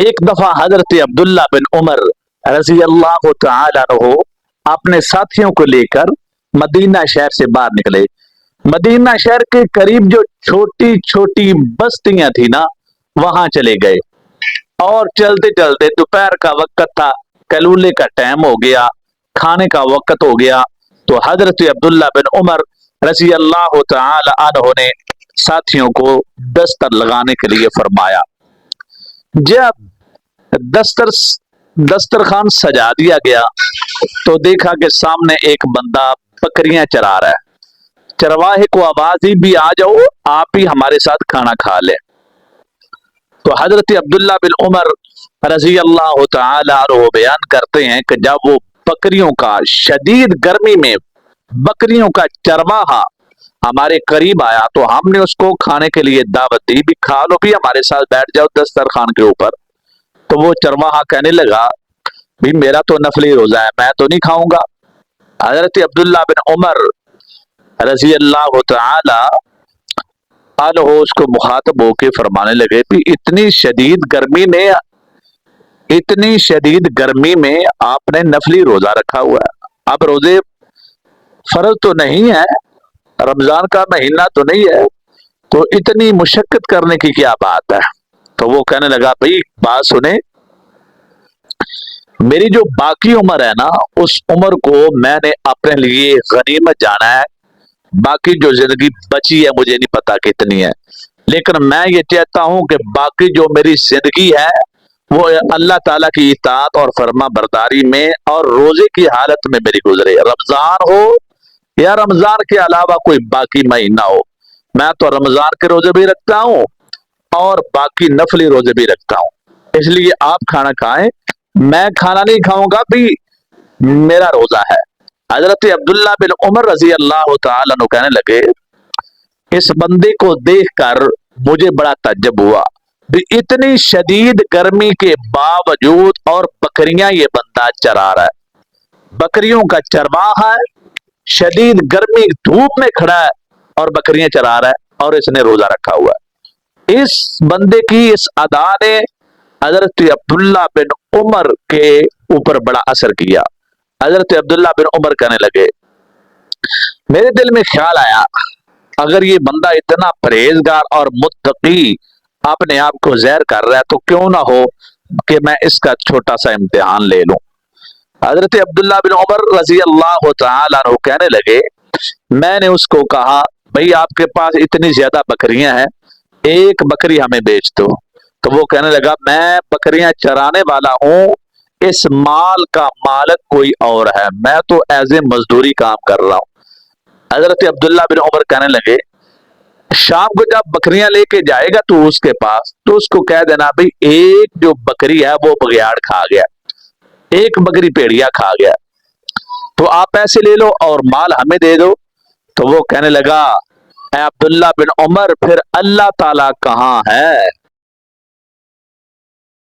ایک دفعہ حضرت عبداللہ بن عمر رضی اللہ تعالی عنہ اپنے ساتھیوں کو لے کر مدینہ شہر سے باہر نکلے۔ مدینہ شہر کے قریب جو چھوٹی چھوٹی بستیاں تھی نا، وہاں چلے گئے، اور چلتے چلتے دوپہر کا وقت تھا، کلولے کا ٹائم ہو گیا، کھانے کا وقت ہو گیا، تو حضرت عبداللہ بن عمر رضی اللہ تعالی عنہ نے ساتھیوں کو دستر لگانے کے لیے فرمایا۔ جب دسترخوان سجا دیا گیا تو دیکھا کہ سامنے ایک بندہ بکریاں چرا رہا ہے۔ چرواہے کو آواز دی بھی آ جاؤ، آپ بھی ہمارے ساتھ کھانا کھا لیں۔ تو حضرت عبداللہ بن عمر رضی اللہ تعالی عنہ بیان کرتے ہیں کہ جب وہ بکریوں کا شدید گرمی میں بکریوں کا چرواہا ہمارے قریب آیا تو ہم نے اس کو کھانے کے لیے دعوت دی، بھی کھا لو، بھی ہمارے ساتھ بیٹھ جاؤ دسترخوان کے اوپر۔ تو وہ چرواہا کہنے لگا بھی میرا تو نفلی روزہ ہے، میں تو نہیں کھاؤں گا۔ حضرت عبداللہ بن عمر رضی اللہ تعالی عنہ اس کو مخاطب ہو کے فرمانے لگے بھی اتنی شدید گرمی میں آپ نے نفلی روزہ رکھا ہوا ہے، اب روزے فرض تو نہیں ہے، رمضان کا مہینہ تو نہیں ہے، تو اتنی مشقت کرنے کی کیا بات ہے؟ تو وہ کہنے لگا بھائی بات سنیں، میری جو باقی عمر ہے نا، اس عمر کو میں نے اپنے لیے غنیمت جانا ہے، باقی جو زندگی بچی ہے مجھے نہیں پتا کتنی ہے، لیکن میں یہ چاہتا ہوں کہ باقی جو میری زندگی ہے وہ اللہ تعالیٰ کی اطاعت اور فرما برداری میں اور روزے کی حالت میں میری گزرے، رمضان ہو یا رمضان کے علاوہ کوئی باقی مہینہ ہو، میں تو رمضان کے روزے بھی رکھتا ہوں اور باقی نفلی روزے بھی رکھتا ہوں، اس لیے آپ کھانا کھائیں، میں کھانا نہیں کھاؤں گا بھی میرا روزہ ہے۔ حضرت عبداللہ بن عمر رضی اللہ تعالیٰ عنہ کہنے لگے اس بندے کو دیکھ کر مجھے بڑا تعجب ہوا، اتنی شدید گرمی کے باوجود اور بکریاں یہ بندہ چرا رہا ہے، بکریوں کا چرواہا ہے، شدید گرمی دھوپ میں کھڑا ہے اور بکریاں چرا رہا ہے اور اس نے روزہ رکھا ہوا ہے۔ اس بندے کی اس ادا نے حضرت عبداللہ بن عمر کے اوپر بڑا اثر کیا۔ حضرت عبداللہ بن عمر کہنے لگے میرے دل میں خیال آیا اگر یہ بندہ اتنا پرہیزگار اور متقی اپنے آپ کو زہر کر رہا ہے تو کیوں نہ ہو کہ میں اس کا چھوٹا سا امتحان لے لوں۔ حضرت عبداللہ بن عمر رضی اللہ تعالی عنہ کہنے لگے میں نے اس کو کہا بھئی آپ کے پاس اتنی زیادہ بکریاں ہیں، ایک بکری ہمیں بیچ دو۔ تو وہ کہنے لگا میں بکریاں چرانے والا ہوں، اس مال کا مالک کوئی اور ہے، میں تو ایز اے مزدوری کام کر رہا ہوں۔ حضرت عبداللہ بن عمر کہنے لگے شام کو جب بکریاں لے کے جائے گا تو اس کے پاس تو اس کو کہہ دینا بھئی ایک جو بکری ہے وہ بگیاڑ کھا گیا، ایک بکری پیڑیا کھا گیا، تو آپ پیسے لے لو اور مال ہمیں دے دو۔ تو وہ کہنے لگا اے عبداللہ بن عمر پھر اللہ تعالیٰ کہاں ہے؟